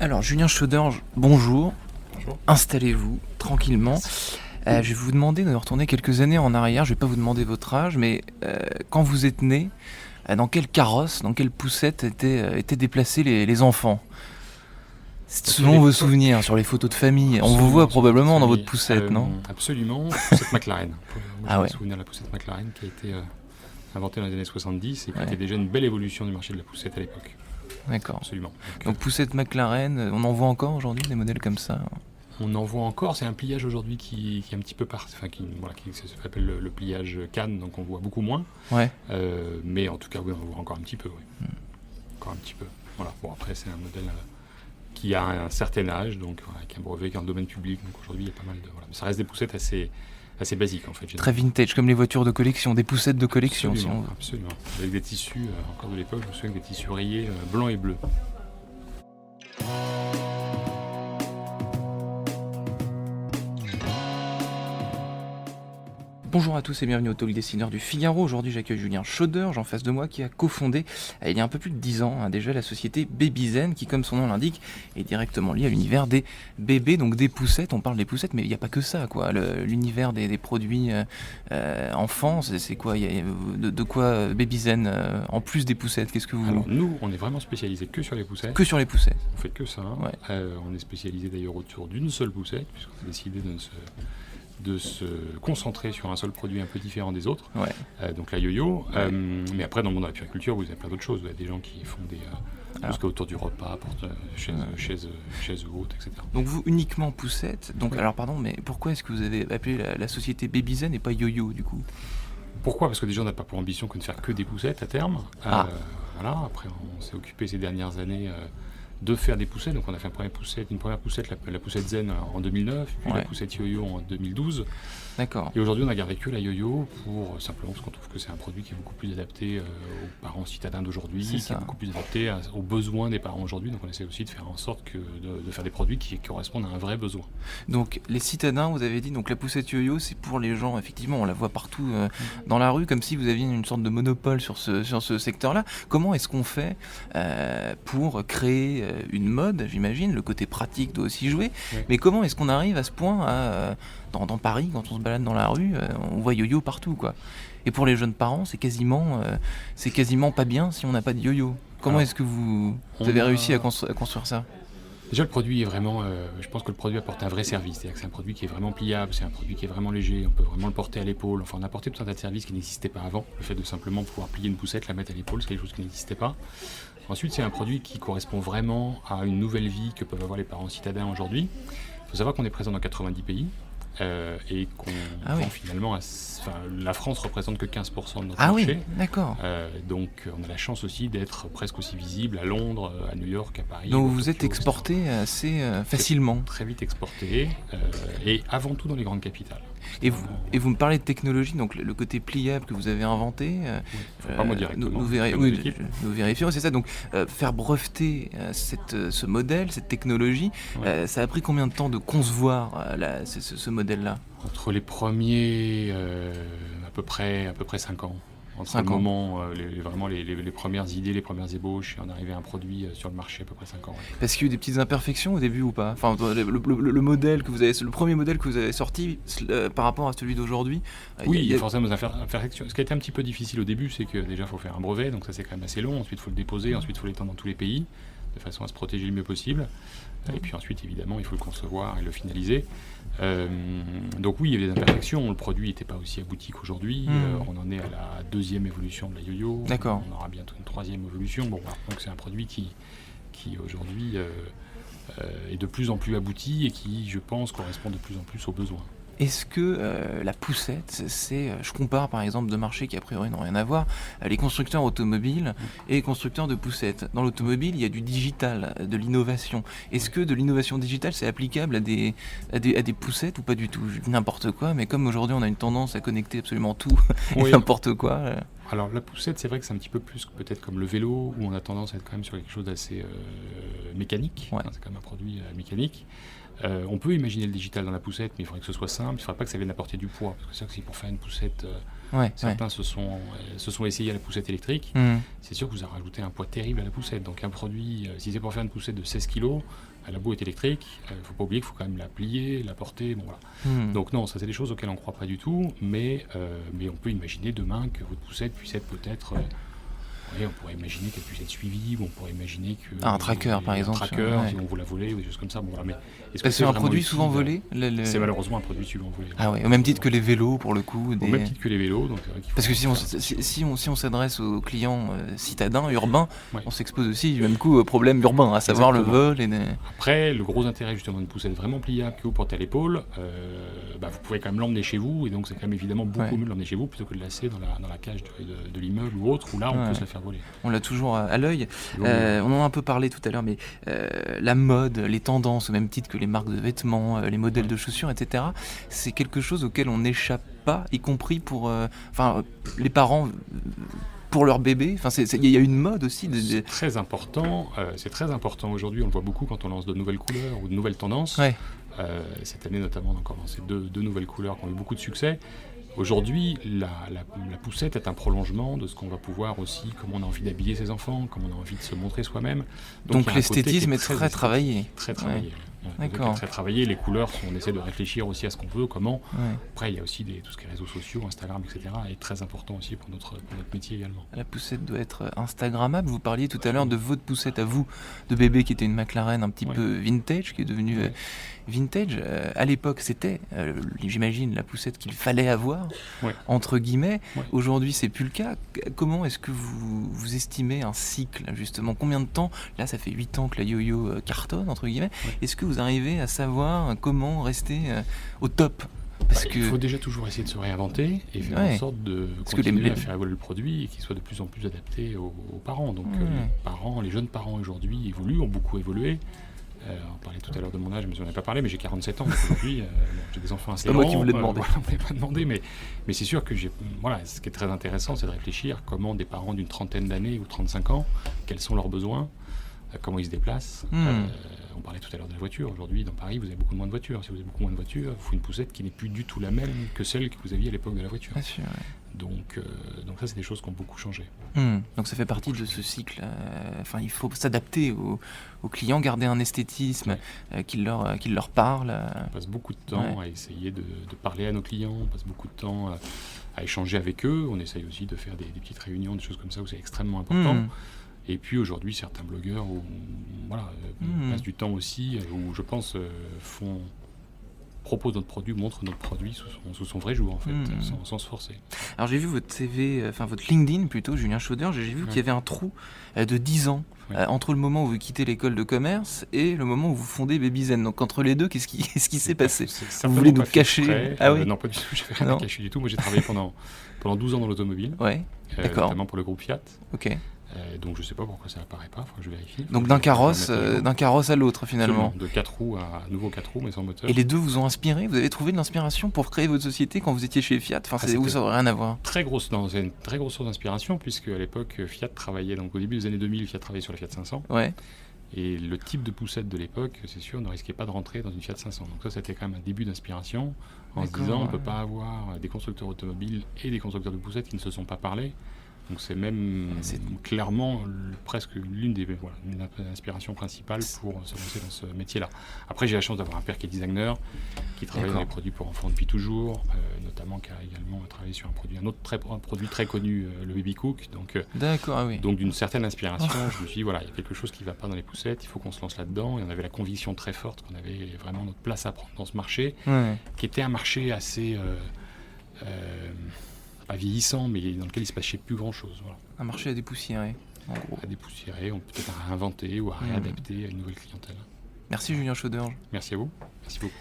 Alors, Julien Schauder, bonjour. Bonjour. Installez-vous tranquillement. Je vais vous demander de retourner quelques années en arrière. Je ne vais pas vous demander votre âge, mais quand vous êtes né, dans quelle carrosse, dans quelle poussette étaient déplacés les enfants? C'est selon vos souvenirs sur les photos de famille. On vous voit probablement dans votre poussette, non? Absolument, poussette McLaren. Moi, Ah je ouais. me souviens de la poussette McLaren qui a été inventée dans les années 70 et qui Ouais. était déjà une belle évolution du marché de la poussette à l'époque. D'accord. Absolument. Donc poussette McLaren, on en voit encore aujourd'hui des modèles comme ça? On en voit encore, c'est un pliage aujourd'hui qui est un petit peu qui s'appelle le pliage Cannes, donc on voit beaucoup moins. Ouais. Mais en tout cas, oui, on en voit encore un petit peu. Oui. Encore un petit peu. Voilà. Bon, après, c'est un modèle qui a un certain âge, donc avec un brevet qui est en domaine public. Donc aujourd'hui, il y a pas mal de. Voilà. Mais ça reste des poussettes assez basiques en fait. Très vintage, comme les voitures de collection, des poussettes de collection. Absolument, Si on veut. absolument. Avec des tissus, encore de l'époque, je me souviens avec des tissus rayés blancs et bleus. Bonjour à tous et bienvenue au Talk Dessineur du Figaro. Aujourd'hui, j'accueille Julien Schauder, en face de moi, qui a cofondé, il y a un peu plus de 10 ans, déjà, la société Babyzen, qui, comme son nom l'indique, est directement liée à l'univers des bébés, donc des poussettes. On parle des poussettes, mais il n'y a pas que ça, quoi. L'univers des produits enfants, c'est quoi? De quoi Babyzen, en plus des poussettes, qu'est-ce que vous... Alors nous, on est vraiment spécialisé que sur les poussettes. Que sur les poussettes. On fait que ça. Ouais. On est spécialisé d'ailleurs autour d'une seule poussette, puisqu'on a décidé de se concentrer sur un seul produit un peu différent des autres, Ouais. donc la yo-yo. Ouais. Mais après, dans le monde de la puriculture, vous avez plein d'autres choses. Vous avez des gens qui font des tout ce qui est autour du repas, chaises hautes, etc. Donc vous, uniquement poussettes. Donc, Oui. alors pardon, mais pourquoi est-ce que vous avez appelé la société Babyzen et pas Yo-Yo, du coup? Pourquoi? Parce que déjà, on n'a pas pour ambition que de faire que des poussettes à terme. Ah. Voilà. Après, on s'est occupé ces dernières années de faire des poussettes. Donc, on a fait une première poussette, la poussette Zen en 2009, puis Ouais. la poussette Yo-Yo en 2012. D'accord. Et aujourd'hui, on a gardé que la yo-yo pour simplement parce qu'on trouve que c'est un produit qui est beaucoup plus adapté aux parents citadins d'aujourd'hui, C'est qui ça. est beaucoup plus adapté aux besoins des parents aujourd'hui. Donc, on essaie aussi de faire en sorte de faire des produits qui correspondent à un vrai besoin. Donc les citadins, vous avez dit, donc la poussette yo-yo, c'est pour les gens, effectivement, on la voit partout dans la rue, comme si vous aviez une sorte de monopole sur ce secteur-là. Comment est-ce qu'on fait pour créer une mode, j'imagine, le côté pratique doit aussi jouer, Oui. mais comment est-ce qu'on arrive à ce point dans Paris, quand on se balade dans la rue, on voit yo-yo partout, quoi. Et pour les jeunes parents, c'est quasiment pas bien si on n'a pas de yo-yo. Comment Alors, est-ce que vous on avez a- réussi à construire ça? Déjà, le produit est vraiment. Je pense que le produit apporte un vrai service. C'est-à-dire que c'est un produit qui est vraiment pliable, c'est un produit qui est vraiment léger, on peut vraiment le porter à l'épaule. Enfin, on a apporté tout un tas de services qui n'existaient pas avant. Le fait de simplement pouvoir plier une poussette, la mettre à l'épaule, c'est quelque chose qui n'existait pas. Ensuite, c'est un produit qui correspond vraiment à une nouvelle vie que peuvent avoir les parents citadins aujourd'hui. Il faut savoir qu'on est présent dans 90 pays. Et qu'on Ah oui. vend finalement la France représente que 15% de notre Ah marché. oui, d'accord. Donc on a la chance aussi d'être presque aussi visible à Londres, à New York, à Paris. Donc à vous êtes Tokyo, etc. exporté assez facilement. Très vite exporté, et avant tout dans les grandes capitales. Et vous me parlez de technologie, donc le côté pliable que vous avez inventé. Pas moi directement, Nous c'est nos oui, équipes. nous vérifions, c'est ça. Donc faire breveter ce modèle, cette technologie, Ouais. ça a pris combien de temps de concevoir ce modèle-là? Entre les premiers, à peu près 5 ans. Entre 5 le ans. moment, vraiment les premières idées, les premières ébauches, et en arriver à un produit sur le marché, à peu près 5 ans. Ouais. Parce qu'il y a eu des petites imperfections au début ou pas? Enfin, le modèle que vous avez, le premier modèle que vous avez sorti par rapport à celui d'aujourd'hui. Oui, il y a forcément des imperfections. Ce qui a été un petit peu difficile au début, c'est que déjà, il faut faire un brevet, donc ça c'est quand même assez long. Ensuite, il faut le déposer, ensuite, il faut l'étendre dans tous les pays, de façon à se protéger le mieux possible. Et puis ensuite, évidemment, il faut le concevoir et le finaliser. Donc oui, il y a des imperfections. Le produit n'était pas aussi abouti qu'aujourd'hui. On en est à la deuxième évolution de la yo-yo. D'accord. On aura bientôt une troisième évolution. Bon, voilà. Donc c'est un produit qui aujourd'hui est de plus en plus abouti et qui, je pense, correspond de plus en plus aux besoins. Est-ce que la poussette, je compare par exemple deux marchés qui a priori n'ont rien à voir, les constructeurs automobiles et les constructeurs de poussettes. Dans l'automobile, il y a du digital, de l'innovation. Est-ce que de l'innovation digitale, c'est applicable à des poussettes ou pas du tout? Je dis n'importe quoi, mais comme aujourd'hui on a une tendance à connecter absolument tout et Oui. n'importe quoi. Alors la poussette, c'est vrai que c'est un petit peu plus peut-être comme le vélo, où on a tendance à être quand même sur quelque chose d'assez mécanique. Ouais. C'est quand même un produit mécanique. On peut imaginer le digital dans la poussette, mais il faudrait que ce soit simple. Il ne faudrait pas que ça vienne apporter du poids. Parce que c'est vrai que si pour faire une poussette Ouais, Certains se sont essayés à la poussette électrique. ouais. C'est sûr que vous avez rajouté un poids terrible à la poussette. Donc un produit, si c'est pour faire une poussette de 16 kg, la boue est électrique, il ne faut pas oublier qu'il faut quand même la plier, la porter, bon voilà. Donc non, ça c'est des choses auxquelles on ne croit pas du tout, mais on peut imaginer demain que votre poussette puisse être peut-être... on pourrait imaginer qu'elle puisse être suivie, ou on pourrait imaginer que... Un tracker, par exemple. Un tracker, si on vous la voler, ou des choses comme ça. Bon, voilà, mais est-ce que C'est un vraiment produit utile souvent volé C'est malheureusement un produit souvent volé. Ah ouais, au même titre que les vélos, pour le coup. Au même titre que les vélos, donc c'est vrai qu'il faut Parce que faire si on s'adresse aux clients citadins, urbains, Ouais. on s'expose aussi du même coup aux problèmes urbains, à savoir le Exactement. vol et Après, le gros intérêt justement d'une poussette vraiment pliable que vous portez à l'épaule, vous pouvez quand même l'emmener chez vous, et donc c'est quand même évidemment beaucoup mieux de l'emmener chez vous plutôt que de la laisser dans la cage de l'immeuble ou autre, où là on peut se la faire voler. on l'a toujours à l'œil. Donc, On en a un peu parlé tout à l'heure, mais la mode, les tendances, au même titre que les marques de vêtements, les modèles de chaussures, etc., c'est quelque chose auquel on n'échappe pas, y compris pour les parents, pour leur bébé. Il y a une mode aussi. c'est très important aujourd'hui, on le voit beaucoup quand on lance de nouvelles couleurs ou de nouvelles tendances. Ouais. Cette année notamment, on a encore lancé deux nouvelles couleurs qui ont eu beaucoup de succès. Aujourd'hui, la poussette est un prolongement de ce qu'on va pouvoir aussi, comme on a envie d'habiller ses enfants, comme on a envie de se montrer soi-même. Donc il y a un l'esthétisme côté qui est très travaillé. Très travaillé. Ouais. Ouais, D'accord. très travaillé. Les couleurs, on essaie de réfléchir aussi à ce qu'on veut, comment. Ouais. Après, il y a aussi tout ce qui est réseaux sociaux, Instagram, etc. est très important aussi pour notre métier également. La poussette doit être Instagrammable. Vous parliez tout à l'heure de votre poussette à vous, de bébé, qui était une McLaren un petit peu vintage, qui est devenue vintage. À l'époque, c'était, j'imagine, la poussette qu'il fallait avoir, entre guillemets. Ouais. Aujourd'hui, c'est plus le cas. Comment est-ce que vous estimez un cycle, justement? Combien de temps? Là, ça fait 8 ans que la yo-yo cartonne, entre guillemets. Est-ce que vous arrivez à savoir comment rester au top? Il faut déjà toujours essayer de se réinventer et faire en sorte de continuer à faire évoluer le produit et qu'il soit de plus en plus adapté aux parents. Donc les jeunes parents aujourd'hui évoluent, ont beaucoup évolué. On parlait tout à l'heure de mon âge, mais je n'en ai pas parlé, mais j'ai 47 ans, donc aujourd'hui j'ai des enfants assez grands. C'est pas moi qui vous l'ai demandé. On ne l'a pas demandé, mais c'est sûr que ce qui est très intéressant, c'est de réfléchir comment des parents d'une trentaine d'années ou 35 ans, quels sont leurs besoins, comment ils se déplacent. On parlait tout à l'heure de la voiture. Aujourd'hui, dans Paris, vous avez beaucoup moins de voitures. Si vous avez beaucoup moins de voitures, il faut une poussette qui n'est plus du tout la même que celle que vous aviez à l'époque de la voiture. Bien sûr, ouais. Donc ça, c'est des choses qui ont beaucoup changé. Donc ça fait partie de ce cycle. Il faut s'adapter aux clients, garder un esthétisme qui leur parle. On passe beaucoup de temps à essayer de parler à nos clients. On passe beaucoup de temps à échanger avec eux. On essaye aussi de faire des petites réunions, des choses comme ça où c'est extrêmement important. Et puis aujourd'hui, certains blogueurs passent du temps aussi, où je pense proposent notre produit, montrent notre produit sous son vrai jour, en fait, sans se forcer. Alors j'ai vu votre CV, votre LinkedIn plutôt, Julien Schauder, j'ai vu qu'il y avait un trou de 10 ans entre le moment où vous quittez l'école de commerce et le moment où vous fondez Babyzen. Donc entre les deux, qu'est-ce qui s'est passé? Vous voulez nous cacher? Non, pas du tout, j'avais rien à cacher du tout. Moi j'ai travaillé pendant 12 ans dans l'automobile, notamment pour le groupe Fiat. Ok. Donc je sais pas pourquoi ça apparaît pas, faut que je vérifie. Donc d'un carrosse à l'autre finalement. De 4 roues à nouveau 4 roues mais sans moteur. Et les deux vous ont inspiré? Vous avez trouvé de l'inspiration pour créer votre société quand vous étiez chez Fiat? Où ça n'aurait rien à voir? C'est une très grosse source d'inspiration puisque à l'époque Fiat travaillait, donc au début des années 2000, Fiat travaillait sur la Fiat 500. Ouais. Et le type de poussette de l'époque, c'est sûr, ne risquait pas de rentrer dans une Fiat 500. Donc ça, c'était quand même un début d'inspiration en se disant on ne peut pas avoir des constructeurs automobiles et des constructeurs de poussettes qui ne se sont pas parlé. Donc c'est clairement presque l'une des inspirations principales pour se lancer dans ce métier-là. Après, j'ai la chance d'avoir un père qui est designer, qui travaille dans les produits pour enfants depuis toujours, notamment qui a également travaillé sur un autre produit très connu, le Baby Cook. Donc d'une certaine inspiration, je me suis dit, voilà, il y a quelque chose qui ne va pas dans les poussettes, il faut qu'on se lance là-dedans. Et on avait la conviction très forte qu'on avait vraiment notre place à prendre dans ce marché, qui était un marché assez... pas vieillissant, mais dans lequel il ne se passait plus grand-chose. Voilà. Un marché à dépoussiérer, en gros. À dépoussiérer, on peut peut-être à réinventer ou à réadapter à une nouvelle clientèle. Merci Julien Schauder. Merci à vous. Merci beaucoup.